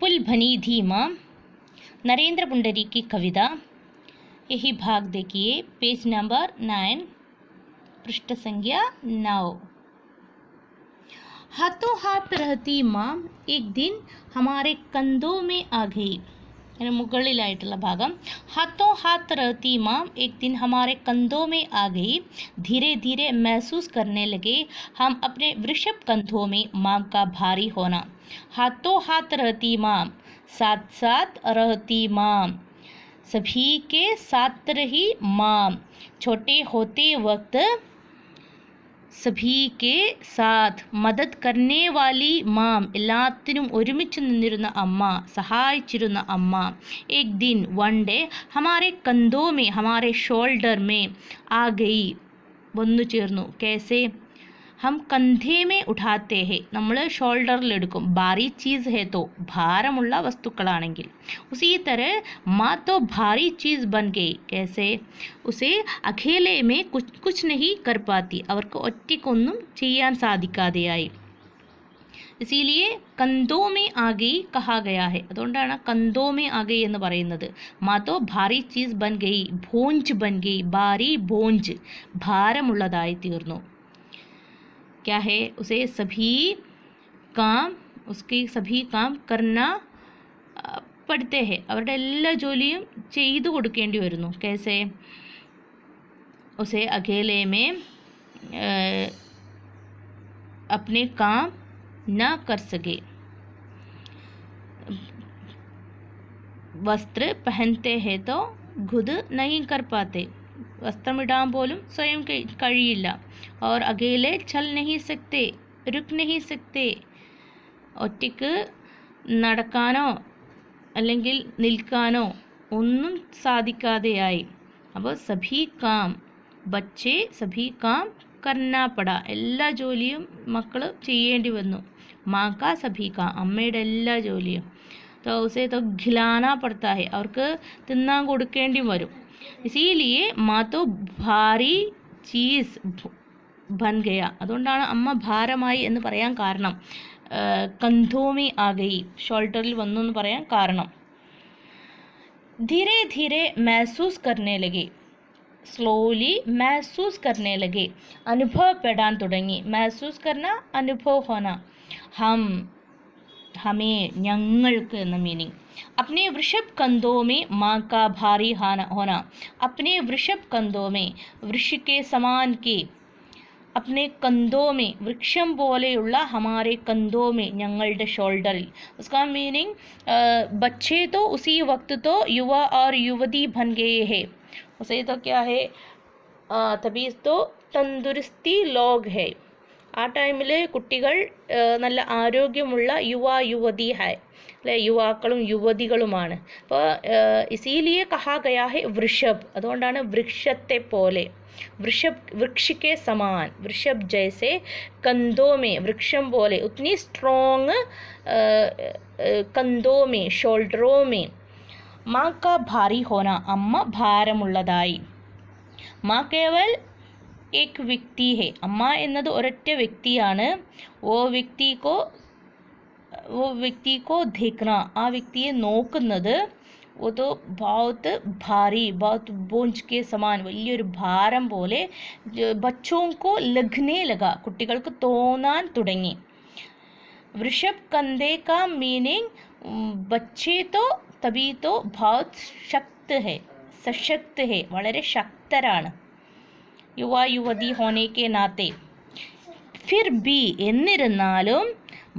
पुल भनी थी माँ, नरेंद्र पुंडरी की कविता। यही भाग देखिए, पेज नंबर 9, पृष्ठ संख्या 9। हाथों हाथ रहती माँ एक दिन हमारे कंधों में आ गई। मुകളിലായിട്ടുള്ള ഭാഗം हाथों हाथ रहती माँ एक दिन हमारे कंधों में आ गई। धीरे धीरे महसूस करने लगे हम अपने वृषभ कंधों में माँ का भारी होना। हाथों हाथ रहती माँ, साथ साथ रहती माँ, सभी के साथ रही माँ। छोटे होते वक्त സഭി കെ സാത്ത് മദത് കർനെ വാലി മാം, എല്ലാത്തിനും ഒരുമിച്ച് നിന്നിരുന്ന അമ്മ, സഹായിച്ചിരുന്ന അമ്മ. एक दिन वन डे हमारे कंधों में, हमारे शोल्डर में आ गई, വന്നു ചേർന്നു. कैसे? हम कंधे में उठाते हैं, നമ്മൾ ഷോൾഡറിലെടുക്കും. ഭാരി ചീസ് ഹേ തോ, ഭാരമുള്ള വസ്തുക്കളാണെങ്കിൽ. उसी तरह माँ तो भारी चीज़ बन गई. कैसे? उसे अकेले में कुछ नहीं कर पाती, അവർക്ക് ഒറ്റയ്ക്കൊന്നും ചെയ്യാൻ സാധിക്കാതെയായി. इसीलिए कंधों में आ गई कहा गया है. അതുകൊണ്ടാണ് कंधों में आ गई എന്ന് പറയുന്നത്. മാ तो भारी चीज़ बन गई, भोंज बन गई, भारी भोंज, ഭാരമുള്ളതായി തീർന്നു. क्या है? उसे सभी काम, उसके सभी काम करना पड़ते हैं, അവരുടെ എല്ലാ ജോലിയും ചെയ്തു കൊടുക്കേണ്ടി വരുന്നു. कैसे? उसे अकेले में अपने काम न कर सके. वस्त्र पहनते हैं तो खुद नहीं कर पाते, വസ്ത്രമിടാൻ പോലും സ്വയം കഴിയില്ല. और अकेले चल नहीं सकते, रुक नहीं सकते, ഒറ്റയ്ക്ക് നടക്കാനോ അല്ലെങ്കിൽ നിൽക്കാനോ ഒന്നും സാധിക്കാതെയായി. അപ്പോൾ സഭി കാം, ബച്ചെ സഭി കാം കർനാ പട, എല്ലാ ജോലിയും മക്കൾ ചെയ്യേണ്ടി വന്നു. മാക്കാ സഭി കാം, അമ്മയുടെ എല്ലാ ജോലിയും. तो उसे तो खिलाना पड़ता है, അവർക്ക് തിന്നാൻ കൊടുക്കേണ്ടി വരും. इसीलिए माँ तो भारी चीज़ बन गया, അതുകൊണ്ടാണ് അമ്മ ഭാരമായി എന്ന് പറയാൻ കാരണം. കന്ധോമി ആ ഗയി, ഷോൾഡറിൽ വന്നു എന്ന് പറയാൻ കാരണം. धीरे धीरे महसूस करने लगे, स्लोली महसूस करने लगे, അനുഭവപ്പെടാൻ തുടങ്ങി. महसूस करना, अनुभव होना. हम, हमें, ഞങ്ങൾക്ക് എന്ന മീനിങ്. अपने वृषभ कंधों में माँ का भारी होना, अपने वृषभ कंधों में, वृक्ष के समान के, अपने कंधों में, वृक्षम പോലെയുള്ള हमारे कंधों में, ഞങ്ങളുടെ ഷോൾഡറിൽ. उसका मीनिंग बच्चे तो उसी वक्त तो युवा और युवती बन गए हैं. उसे तो क्या है, तभी तो तंदुरुस्ती लोग है. ആ ടൈമിൽ കുട്ടികൾ നല്ല ആരോഗ്യമുള്ള യുവതി ഹൈ, അല്ലെ, യുവാക്കളും യുവതികളുമാണ്. അപ്പോൾ ഇസീലിയെ കഹാ ഗയാ ഹെ വൃഷഭ്, അതുകൊണ്ടാണ് വൃക്ഷത്തെ പോലെ. വൃഷഭ്, വൃക്ഷിക്കെ സമാൻ, വൃഷഭ് ജൈസെ, കന്തോമേ, വൃക്ഷം പോലെ, ഉത്നി സ്ട്രോങ്, കന്തോമേ, ഷോൾഡറോമേ. മാ കാ ഭാരി ഹോന, അമ്മ ഭാരമുള്ളതായി. മാ കേവൽ एक വ്യക്തി है, അമ്മ എന്നത് ഒരൊറ്റ വ്യക്തിയാണ്. वो व्यक्ति को देखना, ആ വ്യക്തിയെ നോക്കുന്നത്. वो तो बहुत भारी, बहुत बोझ के समान, വലിയൊരു ഭാരം പോലെ. बच्चों को लगने लगा, കുട്ടികൾക്ക് തോന്നാൻ തുടങ്ങി. वृषभ कंधे का मीनिंग बच्चे तो तभी तो बहुत शक्त है, सशक्त है, വളരെ ശക്തരാണ്. യുവാ യുവതി ഹോനെ കെ നാത്തെ. ഫിർ ബി, എന്നിരുന്നാലും,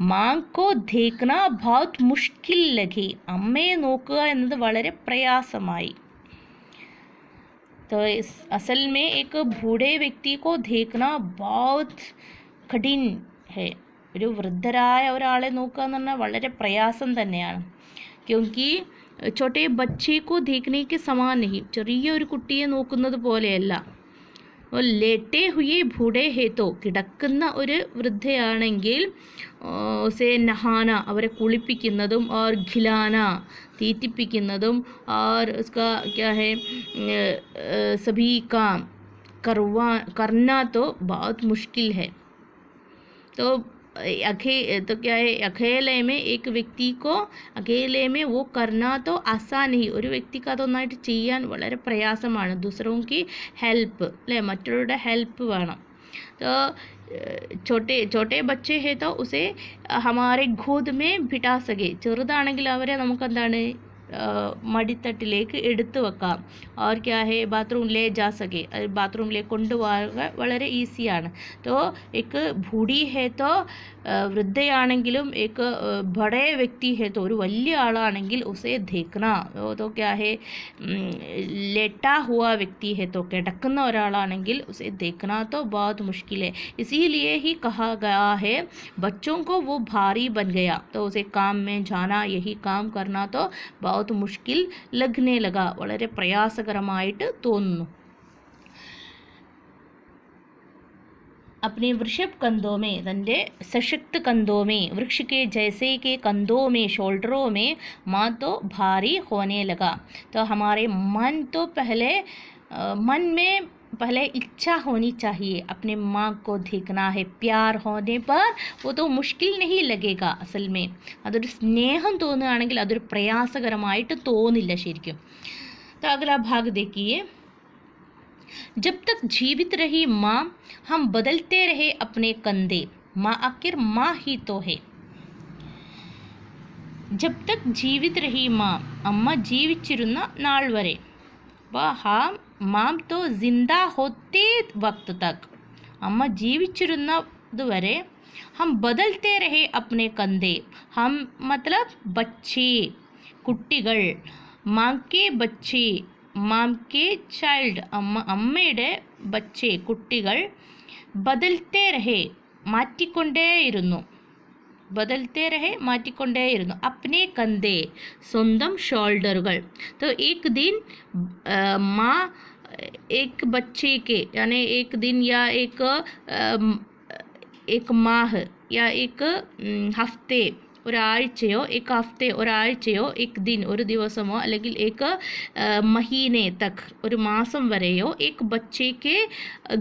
മാങ്കോ ദേഖ്ന ബഹുത് മുഷ്കിൽ ലഗി, അമ്മയെ നോക്കുക എന്നത് വളരെ പ്രയാസമായി. तो असल में एक बूढ़े व्यक्ति को देखना बहुत कठिन है. ഒരു വൃദ്ധരായ ഒരാളെ നോക്കുക എന്ന് പറഞ്ഞാൽ വളരെ പ്രയാസം തന്നെയാണ്. ക്യോങ്കി छोटे बच्चे को देखने के समान नहीं, ചെറിയൊരു കുട്ടിയെ നോക്കുന്നത് പോലെയല്ല. ലേട്ടേ ഹുയെ ഭൂഡേ ഹേത്തോ, കിടക്കുന്ന ഒരു വൃദ്ധയാണെങ്കിൽ, ഉസേ നഹാന, അവരെ കുളിപ്പിക്കുന്നതും, ഓർ ഖിലാന, തീറ്റിപ്പിക്കുന്നതും, और उसका क्या है, सभी काम करना तो बहुत मुश्किल है. तो तो क्या है, अकेले में एक व्यक्ति को अकेले में वो करना तो आसान नहीं, ഒരു വ്യക്തിക്ക് അതൊന്നായിട്ട് ചെയ്യാൻ വളരെ പ്രയാസമാണ്. दूसरों की हेल्प അല്ലേ, മറ്റുള്ളവരുടെ ഹെൽപ്പ് വേണം. तो छोटे छोटे बच्चे हैं तो उसे हमारे गोद में बिठा सके, ചെറുതാണെങ്കിൽ അവരെ നമുക്ക് എന്താണ് മടിത്തട്ടിലേക്ക് എടുത്തു വെക്കാം. और क्या है, बाथरूम ले जा सके, ബാത്റൂമിലേക്ക് കൊണ്ടുപോകാൻ വളരെ ഈസിയാണ്. तो एक बूढ़ी है तो വൃദ്ധയാണെങ്കിലും एक बड़े व्यक्ति है तो ഒരു വലിയ ആളാണെങ്കിൽ उसे देखना, तो क्या है, लेटा हुआ व्यक्ति है तो കിടക്കുന്ന ഒരാളാണെങ്കിൽ उसे देखना तो बहुत मुश्किल है. इसीलिए ही कहा गया है बच्चों को वो भारी बन गया, तो उसे काम में जाना, यही काम करना तो बहुत मुश्किल लगने लगा, വളരെ പ്രയാസകരമായിട്ട് തോന്നുന്നു. अपने वृषभ कंधों में, तंदे सशक्त कंधों में, वृक्ष के जैसे के कंधों में, शोल्डरों में माँ तो भारी होने लगा. तो हमारे मन तो पहले मन में पहले इच्छा होनी चाहिए, अपने माँ को देखना है. प्यार होने पर वो तो मुश्किल नहीं लगेगा. असल में അതൊരു സ്നേഹം തോന്നുകയാണെങ്കിൽ അതൊരു പ്രയാസകരമായിട്ട് തോന്നില്ല ശരിക്കും. तो अगला भाग देखिए. जब तक जीवित रही माँ हम बदलते रहे अपने कंधे, माँ आखिर माँ ही तो है. जब तक जीवित रही माँ, അമ്മ ജീവിച്ചിരുന്ന നാൾ വരെ, हाँ माँ तो जिंदा होते वक्त तक, अम्मा ജീവിച്ചിരുന്നത് വരെ, हम बदलते रहे अपने कंधे, हम मतलब बच्चे, കുട്ടികൾ, माँ के बच्चे, माँ के चाइल्ड, അമ്മയുടെ ബच्चे, കുട്ടികൾ, ബദൽത്തെ രഹേ, മാറ്റിക്കൊണ്ടേയിരുന്നു, ബദൽത്തെ രഹേ, മാറ്റിക്കൊണ്ടേയിരുന്നു, अपने कंधे, സ്വന്തം ഷോൾഡറുകൾ. तो एक दिन माँ एक बच्चे के, यानी एक दिन या एक माह या एक हफ्ते, ഒരാഴ്ചയോ एक हफ्ते ഒരാഴ്ചയോ एक दिन ഒരു ദിവസമോ അല്ലെങ്കിൽ एक महीने तक ഒരു മാസം വരെയോ एक बच्चे के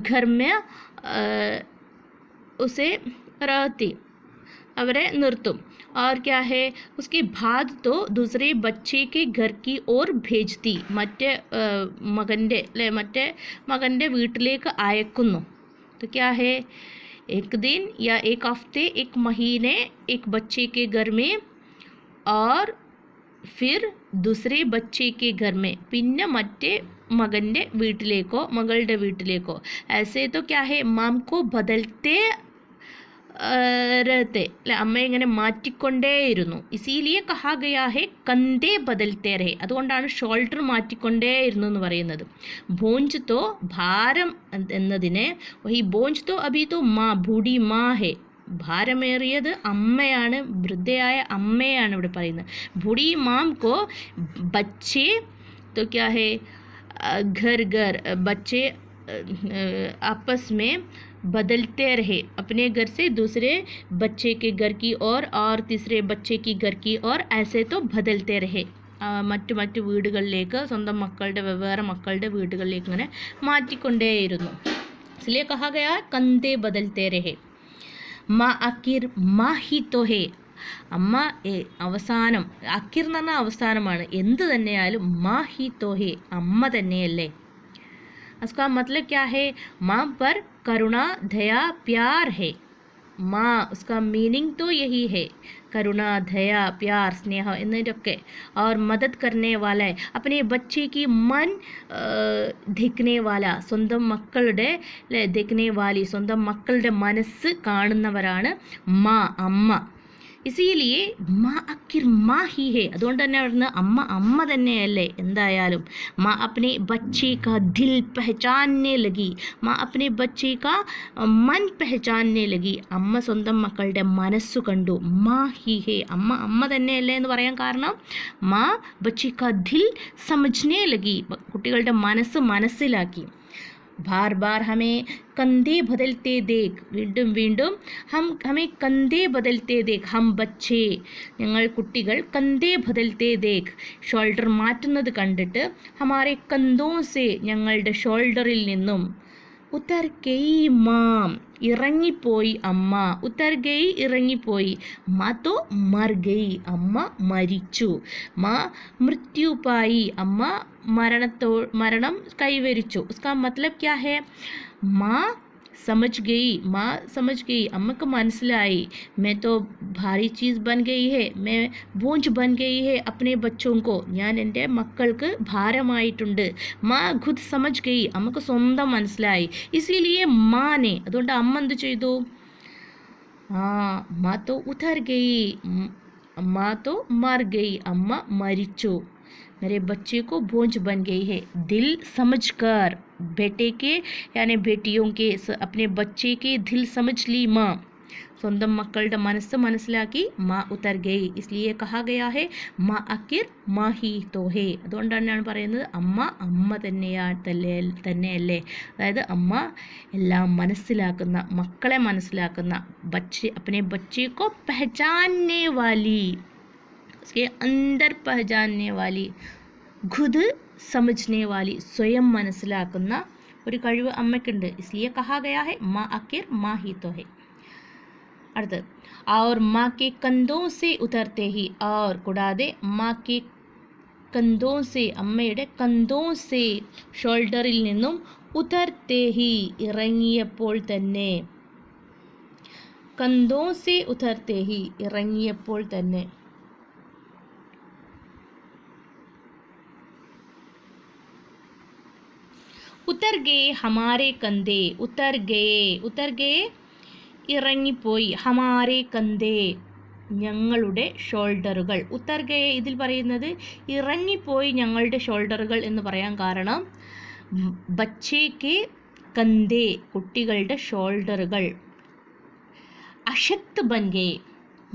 घर में उसे रहती, അവരെ നിർത്തും. और क्या है, उसके बाद तो दूसरे बच्चे के घर की ओर भेजती, മറ്റേ മകൻ്റെ അല്ലേ, മറ്റേ മകൻ്റെ വീട്ടിലേക്ക് അയക്കുന്നു. तो क्या है, एक दिन या एक हफ्ते, एक महीने एक बच्चे के घर में, और फिर दूसरे बच्चे के घर में, പിന്നെ മറ്റേ മകൻ്റെ വീട്ടിലേക്കോ മകളുടെ വീട്ടിലേക്കോ. ऐसे तो क्या है, माम को बदलते रहते, അല്ലെ, അമ്മയെ ഇങ്ങനെ മാറ്റിക്കൊണ്ടേയിരുന്നു. ഇസീലിയെ കഹാ ഗയാ ഹെ കന്ധേ ബദൽത്തെ രഹേ, അതുകൊണ്ടാണ് ഷോൾഡർ മാറ്റിക്കൊണ്ടേയിരുന്നു എന്ന് പറയുന്നത്. ബോഞ്ച് തോ ഭാരം എന്നതിനെ, ഈ ബോഞ്ച് തോ അഭി തോ മാ ബൂഢി മാ ഹെ, ഭാരമേറിയത് അമ്മയാണ്, വൃദ്ധയായ അമ്മയാണ് ഇവിടെ പറയുന്നത്. ബൂഢി മാം കോ ബच्चे तो क्या है, घर घर बच्चे आपस में बदलते रहे, अपने घर से दूसरे बच्चे के घर की ओर और तीसरे बच्चे की घर की ओर, ऐसे तो बदलते रहे, മറ്റു മറ്റു വീടുകളിലേക്ക്, സ്വന്തം മക്കളുടെ വെവ്വേറെ മക്കളുടെ വീടുകളിലേക്ക് ഇങ്ങനെ മാറ്റിക്കൊണ്ടേയിരുന്നു. इसलिए कहा गया कंधे बदलते रहे. माँ आखिर माँ ही तो है, അമ്മ അവസാനം, അക്കിർ എന്ന് പറഞ്ഞാൽ അവസാനമാണ്, എന്ത് തന്നെയായാലും മാ ഹി തോ ഹേ, അമ്മ തന്നെയല്ലേ. उसका मतलब क्या है, माँ पर करुणा दया प्यार है. माँ, उसका मीनिंग तो यही है, करुणा दया प्यार स्नेह എന്നൊക്കെ. और मदद करने वाला है, अपने बच्चे की मन देखने वाला, സ്വന്തം മക്കളുടെ देखने वाली, സ്വന്തം മക്കളുടെ മനസ്സ് കാണുന്നവരാണ് മാ, അമ്മ. ഇസീലിയെ മാ ആഖിർ മാ ഹി ഹേ, അതുകൊണ്ട് തന്നെ അവിടുന്ന് അമ്മ അമ്മ തന്നെയല്ലേ എന്തായാലും. മാ അപ്നെ ബच्चे का दिल पहचानने लगी, മാ അപ്നെ बच्चे का मन पहचानने लगी, അമ്മ സ്വന്തം മക്കളുടെ മനസ്സു കണ്ടു. മാ ഹി ഹേ, അമ്മ അമ്മ തന്നെയല്ലേ എന്ന് പറയാൻ കാരണം, മാ बच्चे का दिल समझने लगी, കുട്ടികളുടെ മനസ്സ് മനസ്സിലാക്കി. बार बार हमें कंधे बदलते देख, വീണ്ടും വീണ്ടും हमें कंधे बदलते देख, हम बच्चे, ഞങ്ങൾ കുട്ടികൾ, कंधे बदलते देख, ഷോൾഡർ മാറ്റുന്നത് കണ്ടിട്ട്, हमारे कंधों से, ഞങ്ങളുടെ ഷോൾഡറിൽ നിന്നും, उतर गई माँ, ഇറങ്ങിപ്പോയി അമ്മ, ഉത്തർ ഗയി ഇറങ്ങിപ്പോയി. മാ തോ മർ ഗയി, അമ്മ മരിച്ചു. മാ മൃത്യു പായി, അമ്മ മരണം കൈവരിച്ചു. ഉസ്കാ മത്ലബ് ക്യാ ഹെ? മാ समझ गई, माँ समझ गई, अम्मक മനസ്സിലായി. मैं तो भारी चीज़ बन गई है, मैं बोझ बन गई है अपने बच्चों को, ഞാൻ എൻ്റെ മക്കൾക്ക് ഭാരമായിട്ടുണ്ട്. മാ ഖുദ് സമജ് ഗയി, അമ്മക്ക് സ്വന്തം മനസ്സിലായി. ഇസിലിയെ മാനെ, അതുകൊണ്ട് അമ്മ എന്ത് ചെയ്തു? മാ തോ ഉതർ ഗയി, മാ തോ മർ ഗയി, അമ്മ മരിച്ചു. मेरे बच्चे को बोझ बन गई है. दिल समझकर, बेटे के यानी बेटियों के, अपने बच्चे के दिल समझ ली माँ. സ്വന്തം മക്കളുടെ മനസ്സ് മനസ്സിലാക്കി മാ ഉത്തർ ഗയി. ഇസ്ലിയെ കഹാ ഗയാ ഹെ മാ അക്കിർ മാ ഹി തോ ഹേ. അതുകൊണ്ടാണ് പറയുന്നത് അമ്മ അമ്മ തന്നെയല്ലേ. അതായത് അമ്മ എല്ലാം മനസ്സിലാക്കുന്ന, മക്കളെ മനസ്സിലാക്കുന്ന, अपने बच्चे को पहचानने वाली, उसके अंदर पहचानने वाली, ഖുദ് സമജ്നെ വാലി, സ്വയം മനസ്സിലാക്കുന്ന ഒരു കഴിവ് അമ്മയ്ക്കുണ്ട്. ഇസ്ലിയെ കഹാ ഗയാ ഹെ മാ അക്കിർ മാ ഹി തോ ഹെ. അടുത്ത് और माँ के कंधों से उतरते ही, और കൂടാതെ മാ കെ കന്തോ സെ, അമ്മയുടെ കന്തോ സെ, ഷോൾഡറിൽ നിന്നും, ഉതർത്തെ ഹി ഇറങ്ങിയപ്പോൾ തന്നെ, കന്തോ സെ ഉതർത്തെ ഹി ഇറങ്ങിയപ്പോൾ തന്നെ. ഉത്തർ ഗയേ ഹമാരെ കന്തേ, ഉത്തർ ഗയേ ഇറങ്ങിപ്പോയി, ഹമാരെ കന്തേ ഞങ്ങളുടെ ഷോൾഡറുകൾ. ഉത്തർ ഗയേ ഇതിൽ പറയുന്നത് ഇറങ്ങിപ്പോയി ഞങ്ങളുടെ ഷോൾഡറുകൾ എന്ന് പറയാൻ കാരണം ബച്ചേക്ക് കന്തേ കുട്ടികളുടെ ഷോൾഡറുകൾ, അശക്ത് ബൻ ഗയേ,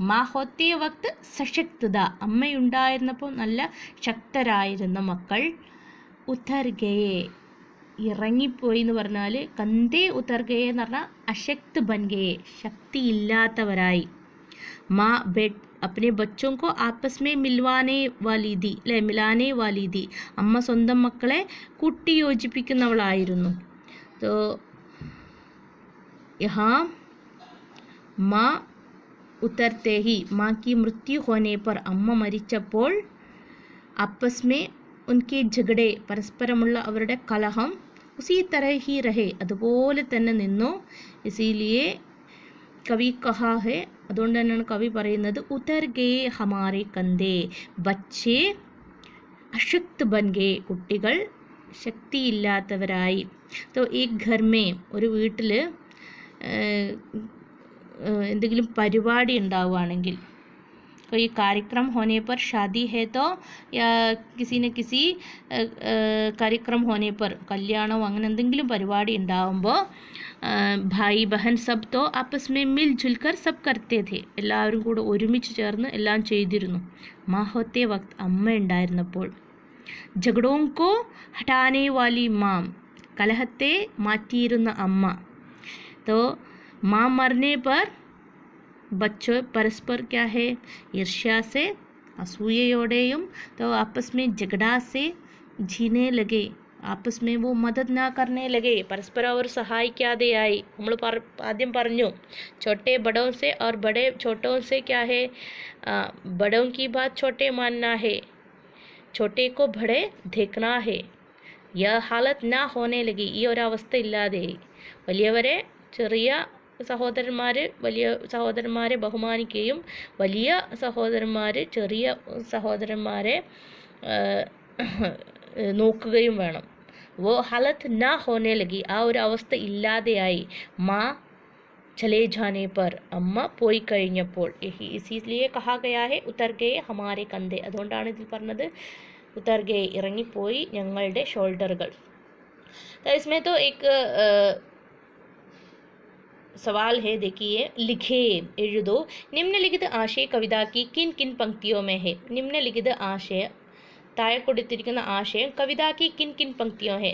മാ ഹോത്തേ വക്ത് സശക്തത അമ്മയുണ്ടായിരുന്നപ്പോൾ നല്ല ശക്തരായിരുന്ന മക്കൾ. ഉത്തർ ഗയേ ഇറങ്ങിപ്പോയി എന്ന് പറഞ്ഞാൽ, കന്തേ ഉത്തർ ഗയേ എന്ന് പറഞ്ഞാൽ അശക്ത് ബൻ ഗയേ ശക്തിയില്ലാത്തവരായി. മാ अपने बच्चों को आपस में മിൽവാനെ വാലിദി, അല്ലെ മിലാനെ വാലിദി, അമ്മ സ്വന്തം മക്കളെ കൂട്ടിയോജിപ്പിക്കുന്നവളായിരുന്നു. तो यहाँ മാ ഉത്തർത്തെ ഹി, മാ की मृत्यु होने पर, അമ്മ മരിച്ചപ്പോൾ, आपस में ഉൻകെ झगड़े പരസ്പരമുള്ള അവരുടെ കലഹം, ഉസി തരഹ ഹി രഹേ അതുപോലെ തന്നെ നിന്നു. ഇസിലിയെ കവി കഹാ ഹെ, അതുകൊണ്ട് തന്നെയാണ് കവി പറയുന്നത് ഉതർ ഗയേ ഹമാരെ കന്തേ, ബച്ചേ അശക്ത് ബൻ ഗയേ കുട്ടികൾ ശക്തിയില്ലാത്തവരായി. തോ ഏക് ഘർ മേ, ഒരു വീട്ടിൽ എന്തെങ്കിലും പരിപാടി ഉണ്ടാവുകയാണെങ്കിൽ, कोई कार्यक्रम होने पर, शादी है तो या किसी न किसी कार्यक्रम होने पर, കല്യാണമോ അങ്ങനെ എന്തെങ്കിലും പരിപാടി ഉണ്ടാവുമ്പോൾ ഭായി ബഹൻ സബ് തോ ആപ്പസ് മേ മിൽ ജുൽക്കർ സബ് കർത്തേ ഥേ, എല്ലാവരും കൂടെ ഒരുമിച്ച് ചേർന്ന് എല്ലാം ചെയ്തിരുന്നു. മാ ഹോത്തേ വക്ത് അമ്മ ഉണ്ടായിരുന്നപ്പോൾ. ജഗഡോം കോ ഹട്ടാനെ വാലി മാം, കലഹത്തെ മാറ്റിയിരുന്ന അമ്മ. തോ മാ മർനെ പർ बच्चों परस्पर क्या है, ईर्ष्या से, असूययोടെയും, तो आपस में झगड़ा से जीने लगे, आपस में वो मदद ना करने लगे, परस्पर അവർ സഹായിക്കാതെയായി. നമ്മൾ ആദ്യം പറഞ്ഞു छोटे बड़ों से और बड़े छोटों से क्या है, बड़ों की बात छोटे मानना है, छोटे को बड़े देखना है. यह हालत ना होने लगी, ഈ ഒരു അവസ്ഥ ഇല്ലാതെയായി. വലിയവരെ ചെറിയ വലിയ സഹോദരന്മാരെ ബഹുമാനിക്കുകയും വലിയ സഹോദരന്മാർ ചെറിയ സഹോദരന്മാരെ നോക്കുകയും വേണം. വോ ഹലത്ത് നാ ഹോനെ ലഗി, ആ ഒരു അവസ്ഥ ഇല്ലാതെയായി. മാ ചലേ ജാനെ പർ, അമ്മ പോയി കഴിഞ്ഞപ്പോൾ. ഇസിലിയെ കഹാ ഗയാ ഹെ ഉത്തർ ഗയേ ഹമാരെ കന്തേ, അതുകൊണ്ടാണ് ഇതിൽ പറഞ്ഞത് ഉത്തർ ഗയേ ഇറങ്ങിപ്പോയി ഞങ്ങളുടെ ഷോൾഡറുകൾ. इसमें तो एक सवाल है, देखिए, लिखे എഴുതൂ. നിമ്നലിഖിത ആശയ കവിത की किन किन पंक्तियों में है. നിമ്നലിഖിത ആശയ, താഴെ കൊടുത്തിരിക്കുന്ന ആശയം കവിത की किन किन पंक्तियों है,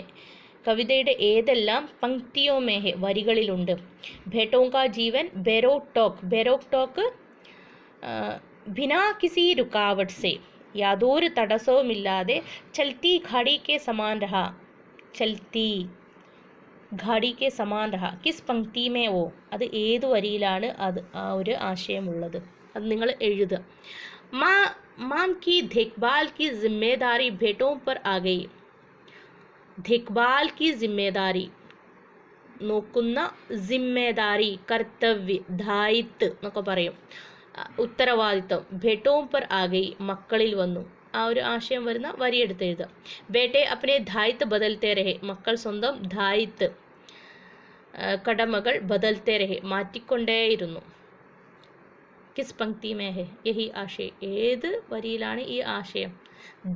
കവിതയുടെ ഏതെല്ലാം पंक्तियों में है വരികളിലുണ്ട്. भेंटों का जीवन बेरोक टोक बिना किसी रुकावट से, യാതൊരു തടസ്സവുമില്ലാതെ ചൽത്തി ഘാടി के समान रहा, Chalti ഘാടി K Zaman രഹ kiss പങ്ക്തി may വോ അത് ഏത് വരിയിലാണ് അത് ആ ഒരു ആശയമുള്ളത് അത് നിങ്ങൾ എഴുതുക. മാ മാം കി ദേഖ്ഭാൽ കി ജിമ്മേദാരി ബേട്ടോं पर आ गई. ദേഖ്ഭാൽ കി ജിമ്മേദാരി നോക്കുന്ന, ജിമ്മേദാരി കർത്തവ്യ, ദായിത്വ് എന്നൊക്കെ പറയും, ഉത്തരവാദിത്വം. ബേട്ടോं पर आ गई മക്കളിൽ വന്നു, ആ ഒരു ആശയം വരുന്ന വരി എടുത്ത് എഴുതുക. ബേട്ടെ അപ്നെ ദായിത്വ് ബദൽത്തെ രഹെ മക്കൾ സ്വന്തം ദായിത്വ് കടമകൾ ബദൽത്തെ രഹെ മാറ്റിക്കൊണ്ടേയിരുന്നു. കിസ് പങ്ക്തി മേ ഹെ യഹി ആശയം ഏത് വരിയിലാണ് ഈ ആശയം?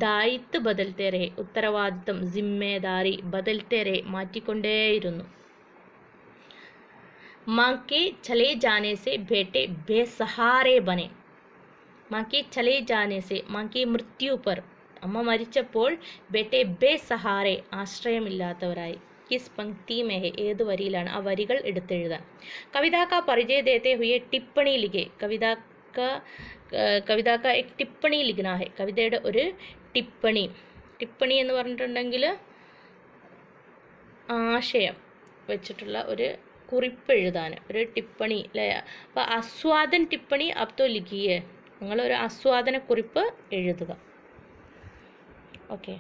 ദായിത്വ് ബദൽത്തെ രഹെ ഉത്തരവാദിത്വം, ജിമ്മേദാരി ബദൽത്തെ രഹെ മാറ്റിക്കൊണ്ടേയിരുന്നു. माँ के चले जाने से बेटे बेसहारे बने. माँ के चले जाने से माँ की मृत्यु पर അമ്മ മരിച്ചപ്പോൾ ബേട്ടെ ബേസഹാരെ ആശ്രയമില്ലാത്തവരായി. കിസ് പങ്ക്തി മേ ഹെ ഏത് വരിയിലാണ്? ആ വരികൾ എടുത്തെഴുതാൻ. കവിത കാ പരിചയ ദേത്തെ ഹുയെ ടിപ്പണി ലിഖെ. കവിത കാ എക് ടിപ്പണി ലിഖ്നാ ഹെ. കവിതയുടെ ഒരു ടിപ്പണി. ടിപ്പണി എന്ന് പറഞ്ഞിട്ടുണ്ടെങ്കിൽ ആശയം വെച്ചിട്ടുള്ള ഒരു കുറിപ്പ് എഴുതാൻ, ഒരു ടിപ്പണി അല്ലേ. അപ്പോൾ ആസ്വാദൻ ടിപ്പണി അബ് തോ ലിഖിയേ, നിങ്ങളൊരു ആസ്വാദന കുറിപ്പ് എഴുതുക. ഓക്കെ.